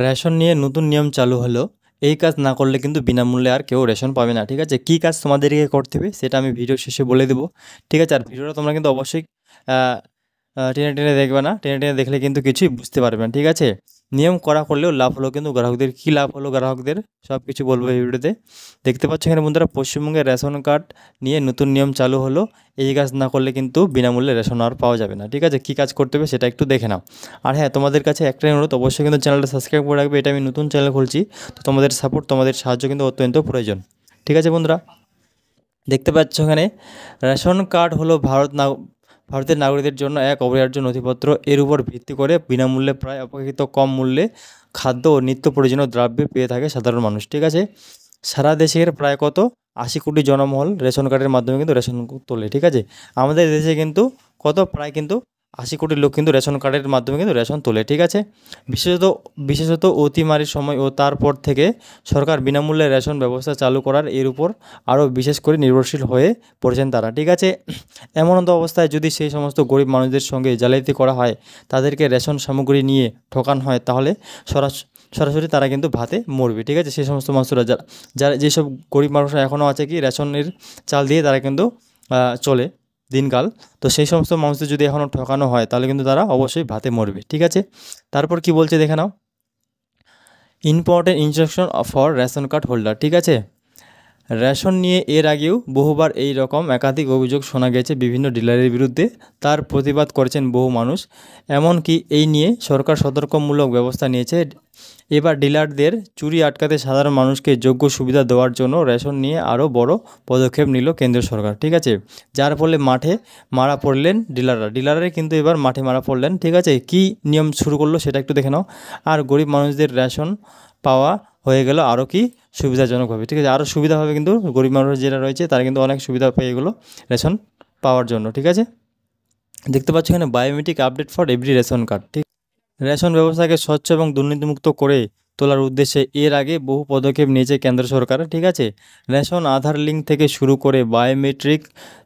Ration নিয়ে নতুন নিয়ম চালু হলো। এই কাজ না করলে কিন্তু বিনামূল্যে আর কেউ রেশন পাবে না। ঠিক আছে, কী কাজ তোমাদেরকে করতে হবে সেটা আমি ভিডিওর শেষে বলে দেবো। ঠিক আছে, আর ভিডিওটা তোমরা কিন্তু অবশ্যই আহ, টেনে টেনে দেখবে না, টেনে টেনে দেখলে কিন্তু কিছুই বুঝতে পারবে না। ঠিক আছে, নিয়ম করা করলেও লাভ হলো কিন্তু গ্রাহকদের। কী লাভ হলো গ্রাহকদের সব কিছু বলবো এই ভিডিওতে। দেখতে পাচ্ছ এখানে বন্ধুরা, পশ্চিমবঙ্গের রেশন কার্ড নিয়ে নতুন নিয়ম চালু হলো। এই কাজ না করলে কিন্তু বিনামূল্যে রেশন আর পাওয়া যাবে না। ঠিক আছে, কী কাজ করতে হবে সেটা একটু দেখে নাও। আর হ্যাঁ, তোমাদের কাছে একটাই অনুরোধ, অবশ্যই কিন্তু চ্যানেলটা সাবস্ক্রাইব করে রাখবে। এটা আমি নতুন চ্যানেল খুলছি, তো তোমাদের সাপোর্ট, তোমাদের সাহায্য কিন্তু অত্যন্ত প্রয়োজন। ঠিক আছে বন্ধুরা, দেখতে পাচ্ছ এখানে রেশন কার্ড হলো ভারতের নাগরিকদের জন্য এক অপরিহার্য নথিপত্র। এর উপর ভিত্তি করে বিনামূল্যে প্রায় অপেক্ষিত কম মূল্যে খাদ্য ও নিত্য প্রয়োজনীয় দ্রব্য পেয়ে থাকে সাধারণ মানুষ। ঠিক আছে, সারা দেশের প্রায় কত 80 কোটি জনমহল রেশন কার্ডের মাধ্যমে কিন্তু রেশন তোলে। ঠিক আছে, আমাদের দেশে কিন্তু কত প্রায় কিন্তু 80 কোটি লোক কিন্তু রেশন কার্ডের মাধ্যমে কিন্তু রেশন তোলে। ঠিক আছে, বিশেষত বিশেষত অতিমারির সময় ও তারপর থেকে সরকার বিনামূল্যে রেশন ব্যবস্থা চালু করার এর উপর আরও বিশেষ করে নির্ভরশীল হয়ে পড়েছেন তারা। ঠিক আছে, এমনতো অবস্থায় যদি সেই সমস্ত গরিব মানুষদের সঙ্গে জালিয়াতি করা হয়, তাদেরকে রেশন সামগ্রী নিয়ে ঠকানো হয়, তাহলে সরাসরি তারা কিন্তু ভাতে মরবে। ঠিক আছে, সেই সমস্ত মানুষরা যারা যারা যেসব গরিব মানুষরা এখনও আছে কি রেশনের চাল দিয়ে তারা কিন্তু চলে দিনকাল, তো সেই সমস্ত মানুষদের যদি এখনও ঠকানো হয় তাহলে কিন্তু তারা অবশ্যই ভাতে মরবে। ঠিক আছে, তারপর কি বলছে দেখে নাও। Important instruction for ration card holder. ঠিক আছে, রেশন নিয়ে এর আগেও বহুবার এই রকম একাধিক অভিযোগ শোনা গেছে বিভিন্ন ডিলারের বিরুদ্ধে। তার প্রতিবাদ করেছেন বহু মানুষ। এমনকি এই নিয়ে সরকার সতর্কমূলক ব্যবস্থা নিয়েছে। এবার ডিলারদের চুরি আটকাতে সাধারণ মানুষকে যোগ্য সুবিধা দেওয়ার জন্য রেশন নিয়ে আরও বড় পদক্ষেপ নিল কেন্দ্র সরকার। ঠিক আছে, যার ফলে মাঠে মারা পড়লেন ডিলাররা কিন্তু এবার মাঠে মারা পড়লেন। ঠিক আছে, কী নিয়ম শুরু করলো সেটা একটু দেখে নাও। আর গরিব মানুষদের রেশন পাওয়া হয়ে গেল আরও কি সুবিধাজনকভাবে। ঠিক আছে, আরও সুবিধা হবে কিন্তু গরিব মানুষ যারা রয়েছে তারা কিন্তু অনেক সুবিধা পেয়ে গেলো রেশন পাওয়ার জন্য। ঠিক আছে, দেখতে পাচ্ছ এখানে biometric update for every ration card. ঠিক, রেশন ব্যবস্থাকে স্বচ্ছ এবং দুর্নীতিমুক্ত করে তোলার উদ্দেশ্যে এর আগে বহু পদক্ষেপ নিয়েছে কেন্দ্র সরকার। ঠিক আছে, রেশন আধার লিঙ্ক থেকে শুরু করে বায়োমেট্রিক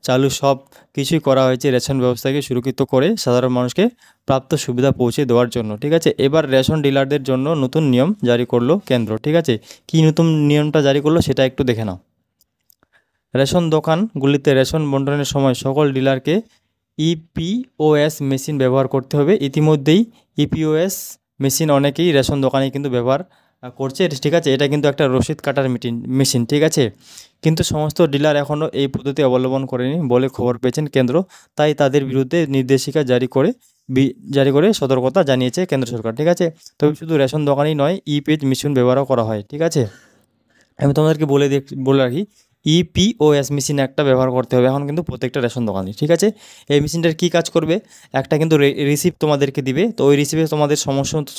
চালু সব কিছুই করা হয়েছে রেশন ব্যবস্থাকে সুরক্ষিত করে সাধারণ মানুষকে প্রাপ্ত সুবিধা পৌঁছে দেওয়ার জন্য। ঠিক আছে, এবার রেশন ডিলারদের জন্য নতুন নিয়ম জারি করলো কেন্দ্র। ঠিক আছে, কী নতুন নিয়মটা জারি করলো সেটা একটু দেখে নাও। রেশন দোকানগুলিতে রেশন বণ্টনের সময় সকল ডিলারকে ইপিওএস মেশিন ব্যবহার করতে হবে। ইতিমধ্যেই ইপিওএস মেশিন অনেকেই রেশন দোকানে কিন্তু ব্যবহার করছে। ঠিক আছে, এটা কিন্তু একটা রসিদ কাটার মেশিন। ঠিক আছে, কিন্তু সমস্ত ডিলার এখনও এই পদ্ধতি অবলম্বন করেনি বলে খবর পেয়েছেন কেন্দ্র। তাই তাদের বিরুদ্ধে নির্দেশিকা জারি করে সতর্কতা জানিয়েছে কেন্দ্র সরকার। ঠিক আছে, তবে শুধু রেশন দোকানেই নয়, ইপিএস মেশিন ব্যবহারও করা হয়। ঠিক আছে, আমি তোমাদেরকে বলে রাখি, ইপিওএস মেশিন একটা ব্যবহার করতে হবে এখন কিন্তু প্রত্যেকটা রেশন দোকানে। ঠিক আছে, এই মেশিনটার কী কাজ করবে, একটা কিন্তু রিসিপ্ট তোমাদেরকে দিবে। তো ওই রিসিপ্টে তোমাদের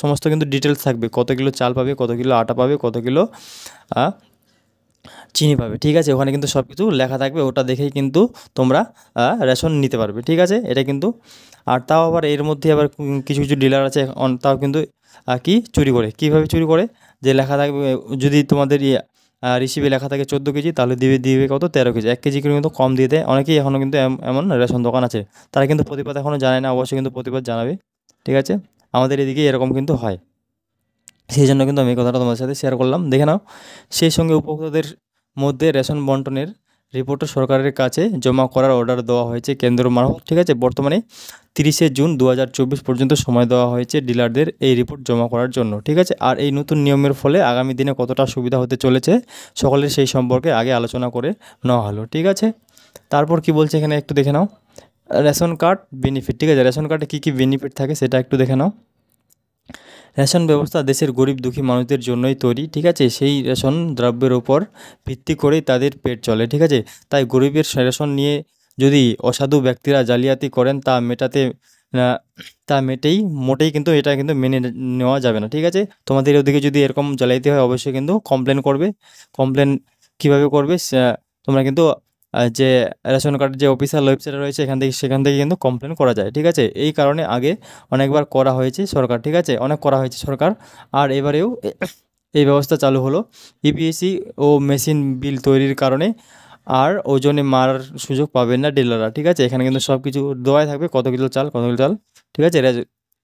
সমস্ত কিন্তু ডিটেলস থাকবে, কত কিলো চাল পাবে, কত কিলো আটা পাবে, কত কিলো চিনি পাবে। ঠিক আছে, ওখানে কিন্তু সব কিছু লেখা থাকবে, ওটা দেখেই কিন্তু তোমরা রেশন নিতে পারবে। ঠিক আছে, এটা কিন্তু আর তাও আবার এর মধ্যে আবার কিছু কিছু ডিলার আছে তাও কিন্তু কি চুরি করে। কীভাবে চুরি করে, যে লেখা থাকবে যদি তোমাদের রিসিপে লেখা থাকে 14 কেজি, তাহলে দিবে কত 13 কেজি, 1 কেজি করে কিন্তু কম দিয়ে দেয়। অনেকেই এখনও কিন্তু এমন রেশন দোকান আছে, তারা কিন্তু প্রতিবাদ এখনও জানায় না, অবশ্যই কিন্তু প্রতিবাদ জানাবে। ঠিক আছে, আমাদের এদিকে এরকম কিন্তু হয়, সেই জন্য কিন্তু আমি এই কথাটা তোমাদের সাথে শেয়ার করলাম, দেখে নাও। সেই সঙ্গে উপভোক্তাদের মধ্যে রেশন বণ্টনের রিপোর্টও সরকারের কাছে জমা করার অর্ডার দেওয়া হয়েছে কেন্দ্র মারফত। ঠিক আছে, বর্তমানে 30শে জুন 2024 পর্যন্ত সময় দেওয়া হয়েছে ডিলারদের এই রিপোর্ট জমা করার জন্য। ঠিক আছে, আর এই নতুন নিয়মের ফলে আগামী দিনে কতটা সুবিধা হতে চলেছে সকলের সেই সম্পর্কে আগে আলোচনা করে নেওয়া হলো। ঠিক আছে, তারপর কি বলছে এখানে একটু দেখে নাও। Ration card benefit. ঠিক আছে, রেশন কার্ডে কী কী বেনিফিট থাকে সেটা একটু দেখে নাও। রেশন ব্যবস্থা দেশের গরিব দুঃখী মানুষদের জন্যই তৈরি। ঠিক আছে, সেই রেশন দ্রব্যের ওপর ভিত্তি করেই তাদের পেট চলে। ঠিক আছে, তাই গরিবের রেশন নিয়ে যদি অসাধু ব্যক্তিরা জালিয়াতি করেন তা মোটেই কিন্তু এটা কিন্তু মেনে নেওয়া যাবে না। ঠিক আছে, তোমাদের ওদিকে যদি এরকম জালিয়াতি হয় অবশ্যই কিন্তু কমপ্লেন করবে। কমপ্লেন কীভাবে করবে, তোমরা কিন্তু যে রেশন কার্ডের যে অফিসিয়াল ওয়েবসাইট রয়েছে সেখান থেকে কিন্তু কমপ্লেন করা যায়। ঠিক আছে, এই কারণে আগে অনেকবার করা হয়েছে সরকার। ঠিক আছে, অনেক করা হয়েছে সরকার, আর এবারেও এই ব্যবস্থা চালু হলো। ইপিএসি ও মেশিন বিল তৈরির কারণে আর ওজনে মারার সুযোগ পাবেন না ডিলাররা। ঠিক আছে, এখানে কিন্তু সব কিছু দেওয়াই থাকবে, কত কিলো চাল কত কিলো চাল। ঠিক আছে,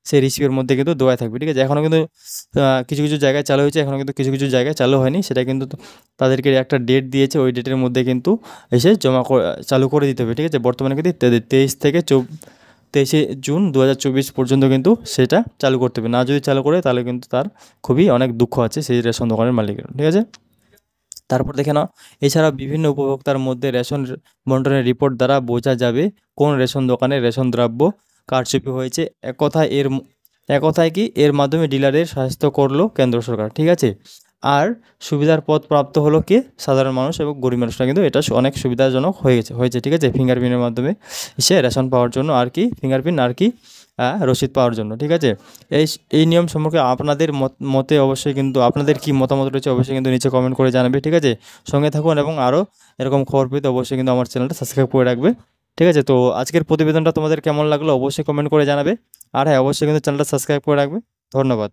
সেই রিসিপের মধ্যে কিন্তু দেওয়া থাকবে, ঠিক আছে। এখনও কিন্তু কিছু কিছু জায়গায় চালু হয়েছে, এখনও কিন্তু কিছু কিছু জায়গায় চালু হয়নি। সেটা কিন্তু তাদেরকে একটা ডেট দিয়েছে, ওই ডেটের মধ্যে কিন্তু এসে চালু করে দিতে হবে, ঠিক আছে। বর্তমানে কিন্তু 23 থেকে 23শে জুন 2024 পর্যন্ত কিন্তু সেটা চালু করতে হবে। না যদি চালু করে তাহলে কিন্তু তার খুবই অনেক দুঃখ আছে সেই রেশন দোকানের মালিকের, ঠিক আছে। তারপর দেখে নাও, এছাড়া বিভিন্ন উপভোক্তার মধ্যে রেশন বন্টনের রিপোর্ট দ্বারা বোঝা যাবে কোন রেশন দোকানে রেশন দ্রব্য কারচুপি হয়েছে। একথায় কি এর মাধ্যমে ডিলারের সাহায্য করলো কেন্দ্র সরকার, ঠিক আছে। আর সুবিধার পথ প্রাপ্ত হলো কে, সাধারণ মানুষ এবং গরিব মানুষরা কিন্তু এটা অনেক সুবিধাজনক হয়েছে, ঠিক আছে। ফিঙ্গারপ্রিন্টের মাধ্যমে সে রেশন পাওয়ার জন্য আর কি ফিঙ্গারপ্রিন্ট আর কি রসিদ পাওয়ার জন্য, ঠিক আছে। এই এই নিয়ম সম্পর্কে আপনাদের মতে অবশ্যই কিন্তু আপনাদের কি মতামত রয়েছে অবশ্যই কিন্তু নিচে কমেন্ট করে জানাবে, ঠিক আছে। সঙ্গে থাকুন এবং আরও এরকম খবর পেতে অবশ্যই কিন্তু আমার চ্যানেলটা সাবস্ক্রাইব করে রাখবে, ঠিক আছে। তো আজকের প্রতিবেদনটা তোমাদের কেমন লাগলো অবশ্যই কমেন্ট করে জানাবে। আর হ্যাঁ, অবশ্যই কিন্তু চ্যানেলটা সাবস্ক্রাইব করে রাখবে। ধন্যবাদ।